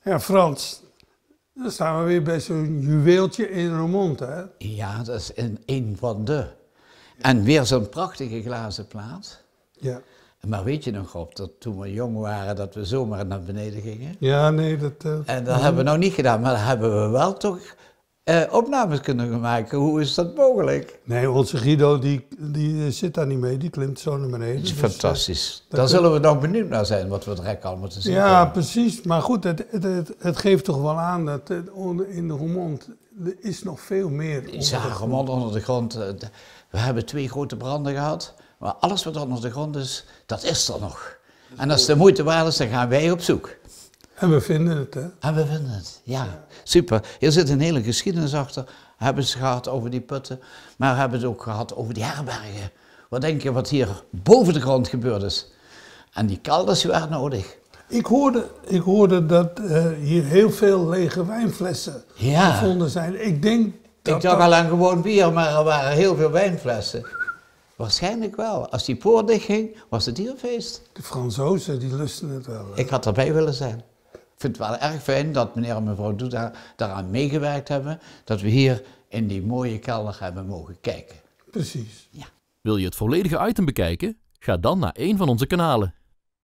Ja, Frans, dan staan we weer bij zo'n juweeltje in Roermond, hè? Ja, dat is een van de. En weer zo'n prachtige glazen plaat. Ja. Maar weet je nog, Rob, dat toen we jong waren, dat we zomaar naar beneden gingen? Ja, nee, dat... En dat hebben we nou niet gedaan, maar dan hebben we wel toch opnames kunnen maken. Hoe is dat mogelijk? Nee, onze Guido, die zit daar niet mee, die klimt zo naar beneden. Dat is Dus, fantastisch. Daar zullen we nog benieuwd naar zijn, wat we direct allemaal te zien ja, krijgen. precies. Maar goed, het geeft toch wel aan dat in de Roermond, er is nog veel meer. Die Zagermond onder de grond. We hebben 2 grote branden gehad, maar alles wat onder de grond is, dat is er nog. En als de moeite waard is, dan gaan wij op zoek. En we vinden het, hè? En we vinden het, ja. Super. Hier zit een hele geschiedenis achter. Hebben ze gehad over die putten, maar we hebben het ook gehad over die herbergen. Wat denk je wat hier boven de grond gebeurd is? En die kelders waren nodig. Ik hoorde dat hier heel veel lege wijnflessen gevonden zijn. Ik denk dat ik dacht al aan gewoon bier, maar er waren heel veel wijnflessen. Waarschijnlijk wel. Als die poort dichtging, was het hier feest. De Fransozen, die lusten het wel. Ik had erbij willen zijn. Ik vind het wel erg fijn dat meneer en mevrouw Doeda daaraan meegewerkt hebben, dat we hier in die mooie kelder hebben mogen kijken. Precies. Ja. Wil je het volledige item bekijken? Ga dan naar een van onze kanalen.